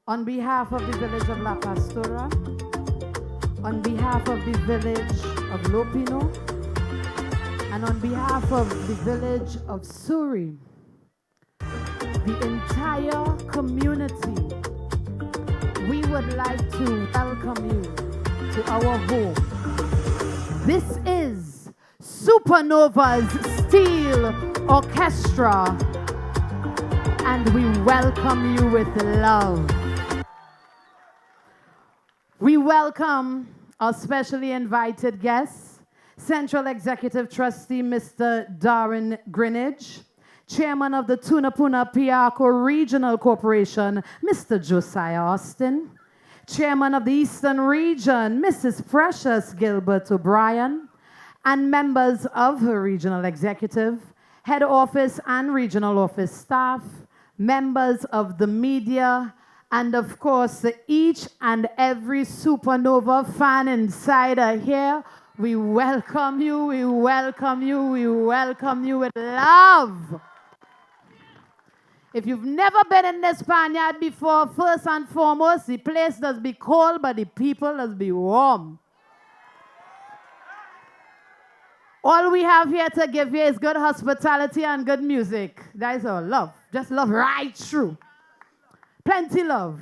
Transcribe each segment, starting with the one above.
On behalf of the village of La Pastora, on behalf of the village of Lopino, and on behalf of the village of Suri, the entire community, we would like to welcome you to our home. This is Supernovas Steel Orchestra, and we welcome you with love. We welcome our specially invited guests, Central Executive Trustee Mr. Darren Greenidge, Chairman of the Tunapuna Piarco Regional Corporation, Mr. Josiah Austin, Chairman of the Eastern Region, Mrs. Precious Gilbert O'Brien, and members of her regional executive, head office and regional office staff, members of the media, and of course, each and every Supernova fan insider here. We welcome you, we welcome you, we welcome you with love. If you've never been in this Spaniard before, first and foremost, the place does be cold, but the people does be warm. All we have here to give you is good hospitality and good music. That is our love. Just love right through. Plenty love.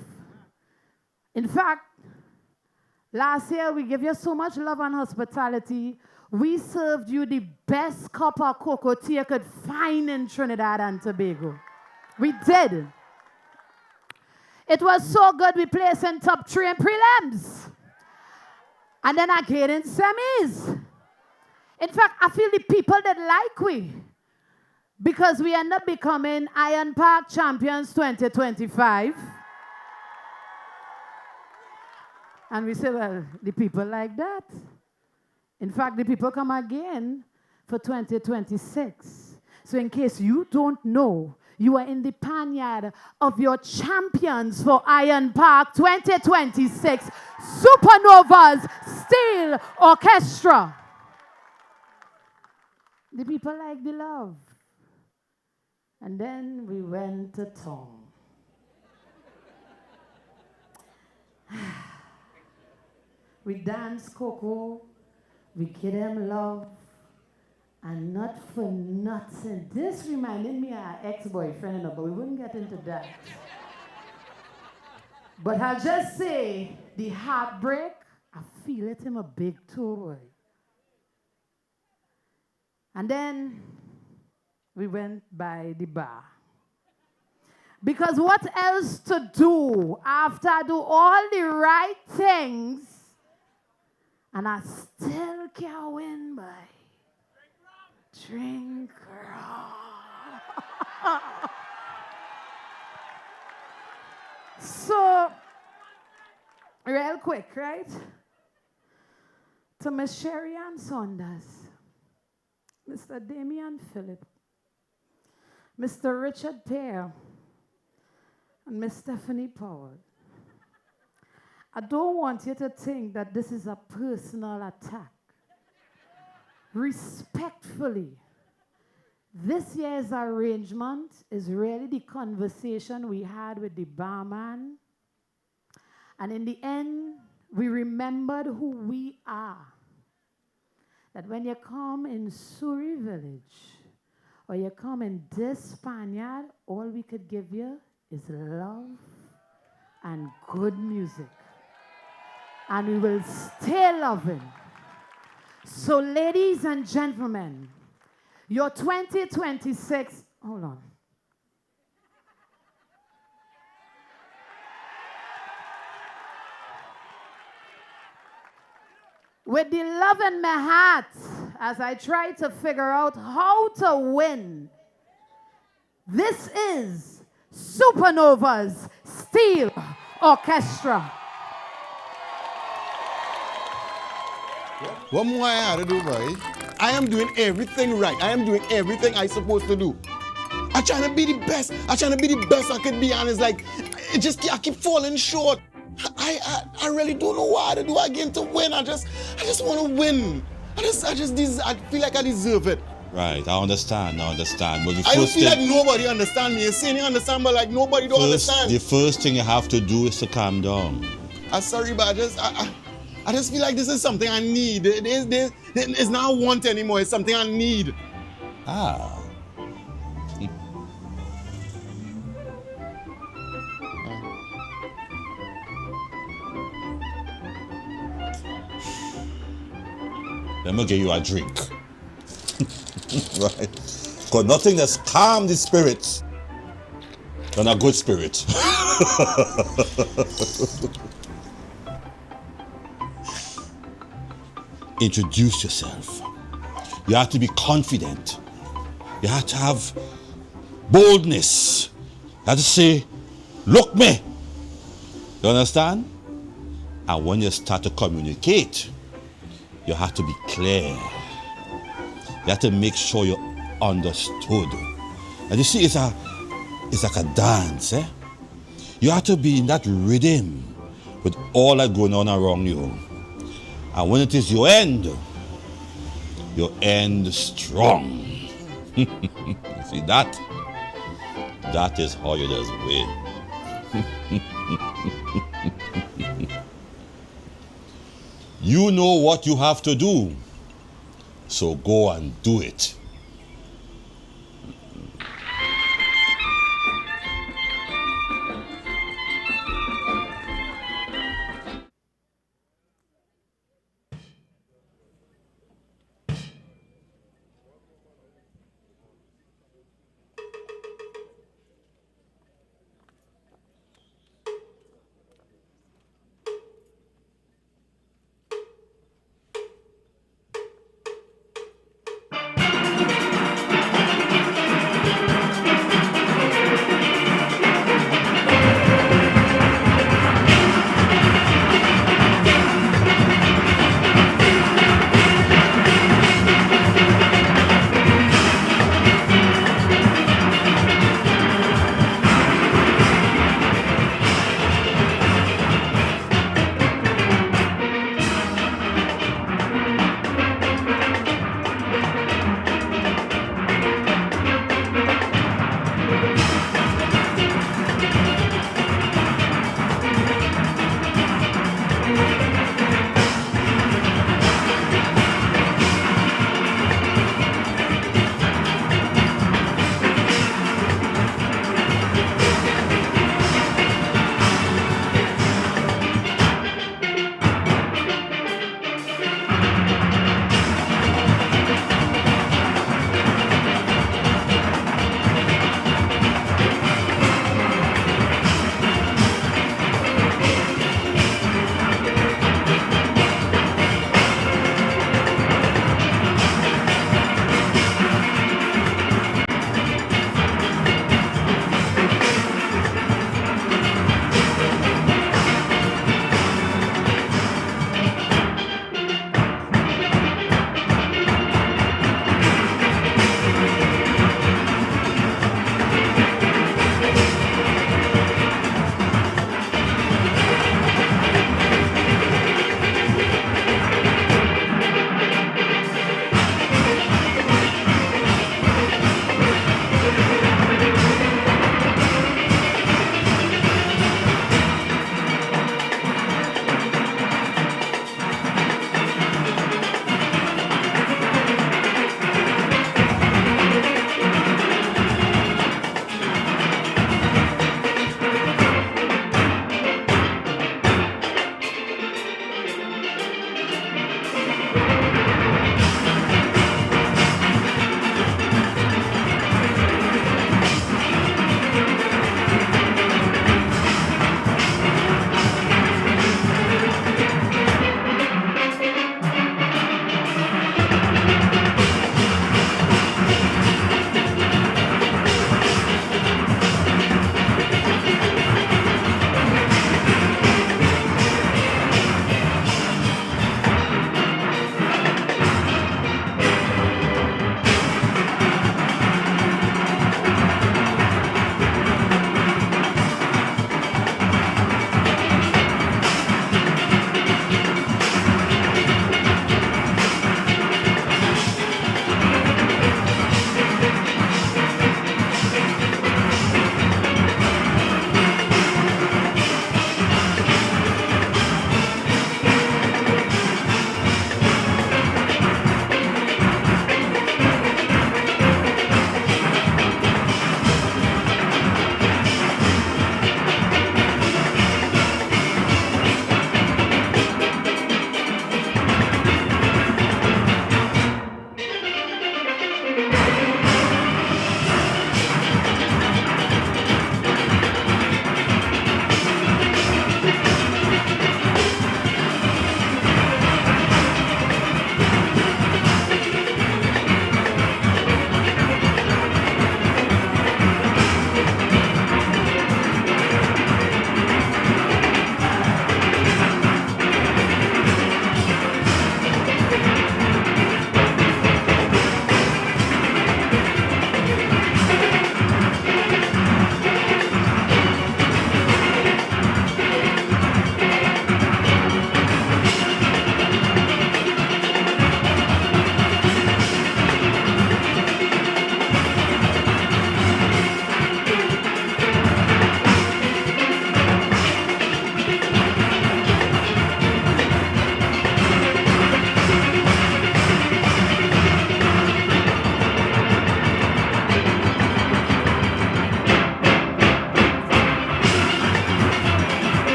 In fact, last year we gave you so much love and hospitality. We served you the best cup of cocoa tea you could find in Trinidad and Tobago. We did. It was so good we placed in top 3 in prelims. And then again in semis. In fact, I feel the people that like we. Because we end up becoming Iron Park Champions 2025. And we say, well, the people like that. In fact, the people come again for 2026. So in case you don't know, you are in the panyard of your champions for Iron Park 2026 Supernovas Steel Orchestra. The people like the love. And then we went to town. We danced Coco, we gave them love, and not for nothing. This reminded me of our ex-boyfriend, but we wouldn't get into that. But I'll just say, the heartbreak, I feel it in a big toe, boy. And then we went by the bar. Because what else to do after I do all the right things and I still can't win by drink rum. So, real quick, right? To Miss Sherry Ann Saunders, Mr. Damian Phillip, Mr. Richard Pear, and Miss Stephanie Powell. I don't want you to think that this is a personal attack. Respectfully, this year's arrangement is really the conversation we had with the barman. And in the end, we remembered who we are. That when you come in Suri village, or you come in this Spaniard, all we could give you is love and good music. And we will stay loving. So ladies and gentlemen, your 2026, hold on. With the love in my heart, as I try to figure out how to win, this is Supernovas Steel Orchestra. What more I have to do, boy? I am doing everything right. I am doing everything I'm supposed to do. I'm trying to be the best. I'm trying to be the best I can be, and it's like, I keep falling short. I really don't know what to do again to win. I just want to win. I feel like I deserve it. Right, I understand. But the I first feel like thing, nobody understand me. You're saying you understand, but like nobody don't understand. the first thing you have to do is to calm down. I'm sorry, but I just feel like this is something I need. It's not a want anymore. It's something I need. Ah, let me give you a drink. Right, because nothing that's calm the spirits than a good spirit. Introduce yourself. You have to be confident. You have to have boldness. You have to say, look me. You understand? And when you start to communicate, you have to be clear. You have to make sure you're understood. And you see, it's like a dance. You have to be in that rhythm with all that going on around you. And when it is your end strong. You see that? That is how you just win. You know what you have to do. So go and do it.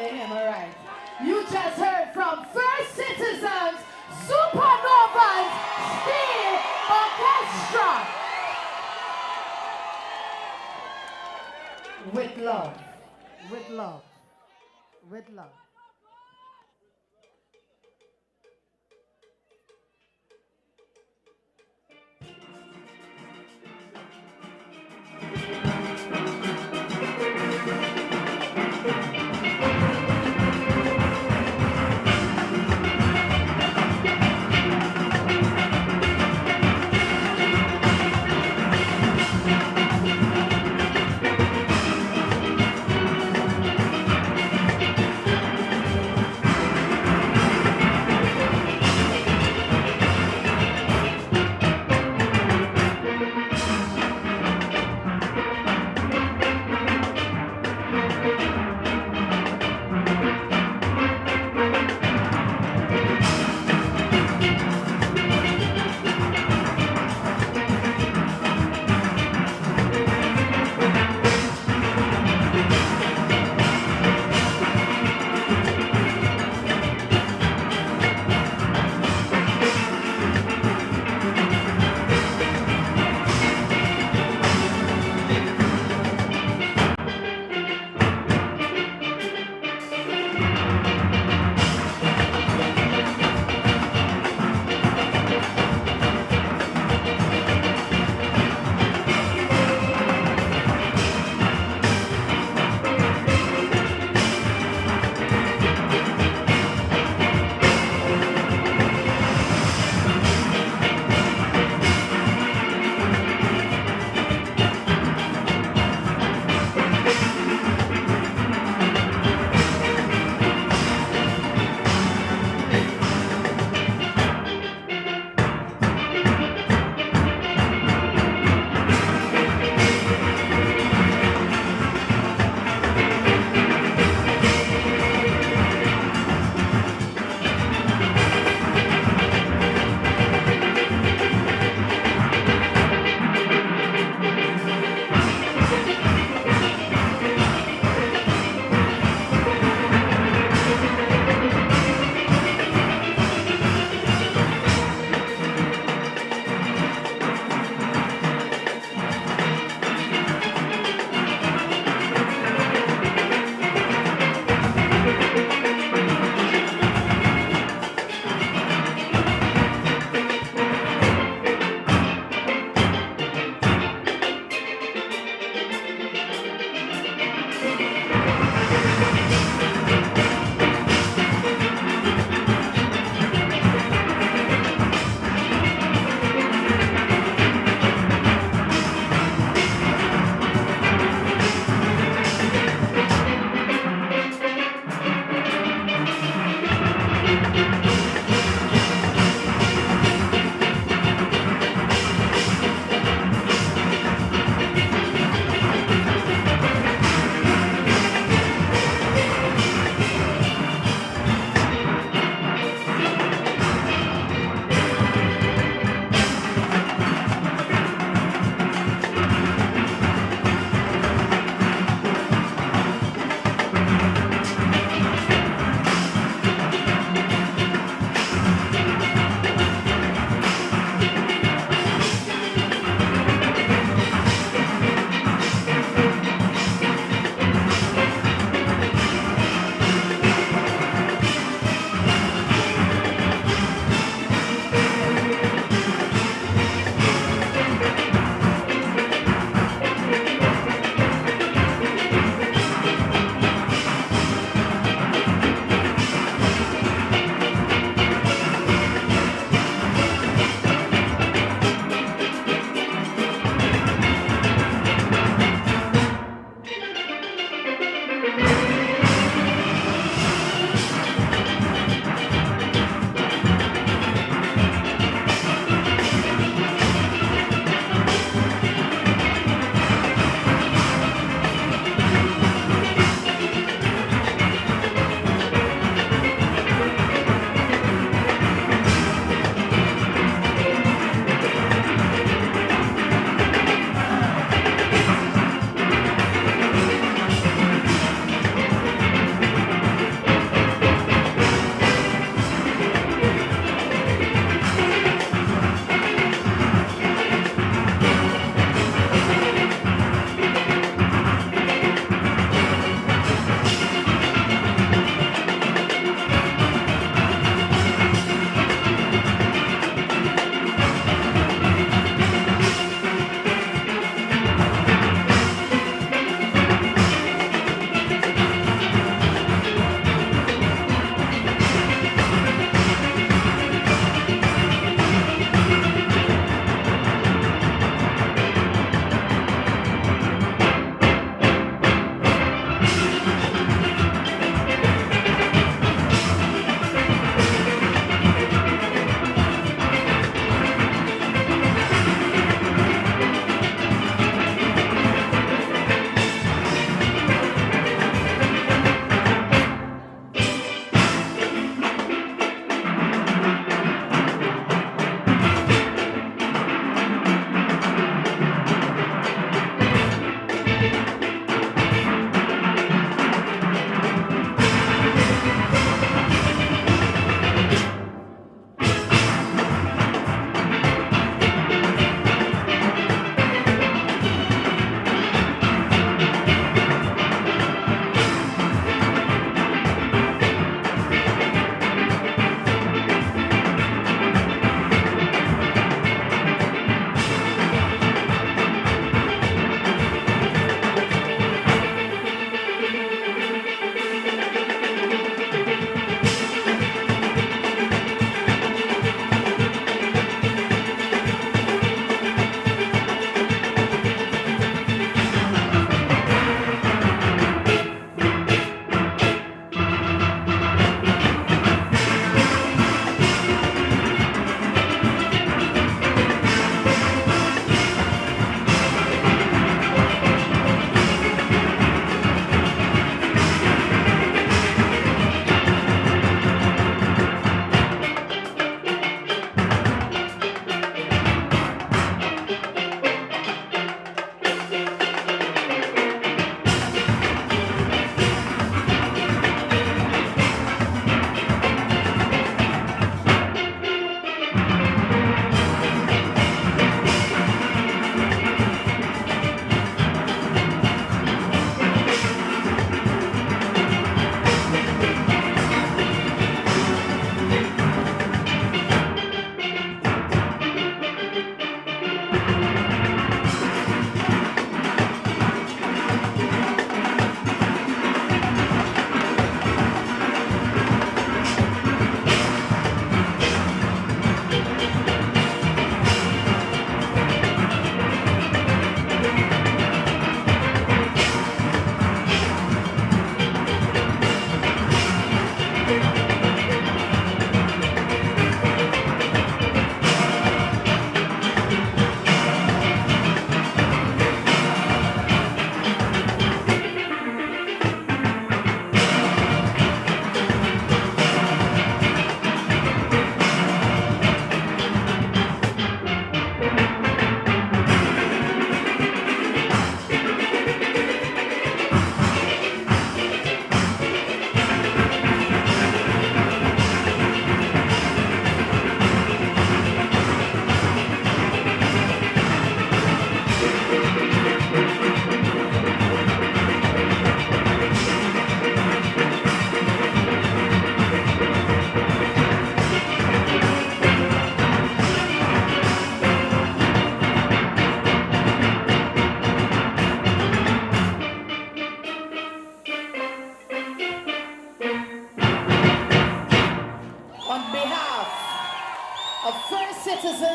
follow him, all right. You just heard from First Citizens, Supernovas, Steel Orchestra. With love, with love, with love.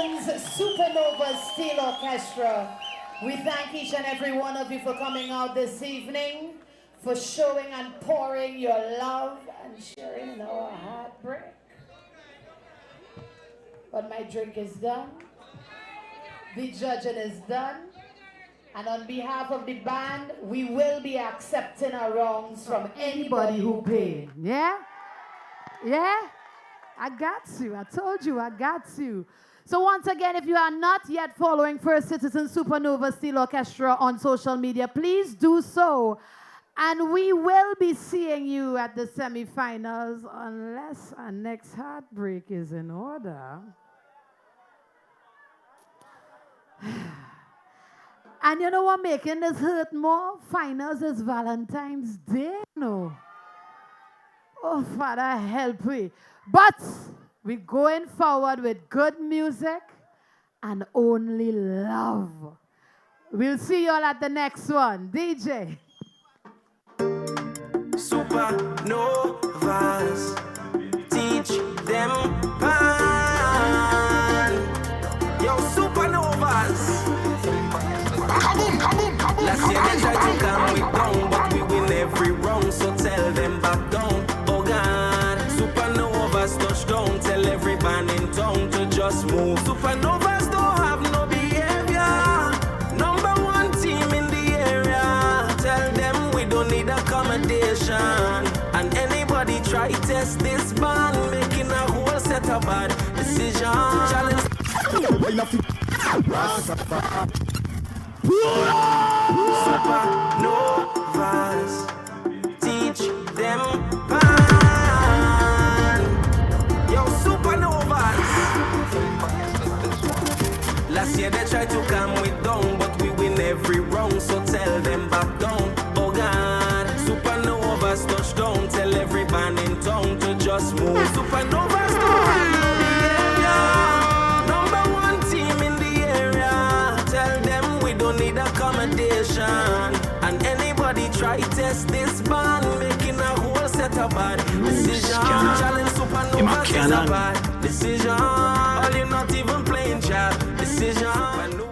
Prelims Supernovas Steel Orchestra. We thank each and every one of you for coming out this evening, for showing and pouring your love and sharing in our heartbreak. But my drink is done. The judging is done. And on behalf of the band, we will be accepting our wrongs from anybody who paid. Yeah? Yeah? I got you. I told you I got you. So once again, if you are not yet following First Citizen Supernova Steel Orchestra on social media, please do so. And we will be seeing you at the semifinals unless our next heartbreak is in order. And you know what making this hurt more? Finals is Valentine's Day, no? Oh, Father, help me. But we're going forward with good music and only love. We'll see you all at the next one. DJ. Supernovas, teach them pan. Yo, supernovas. Last year they tried to calm me down, but we win every round, so tell them back down. Oh God, supernovas touch down, tell every band in town to just move. Supernovas don't have no behavior, number one team in the area. Tell them we don't need accommodation, and anybody try test this band, making a whole set of bad decisions. Challenge. Supernovas, teach them pan. Yo, supernovas. Last year they tried to calm me down, but we win every round, so tell them back down. Oh God, supernovas touch down, tell every band in town to just move. Supernovas don't have no behavior, number one team in the area. Tell them we don't need accommodation, and anybody try test this band, making a whole set of bad decisions. Challenge supernovas is a bad decision. All you're not even playing, child. Decision.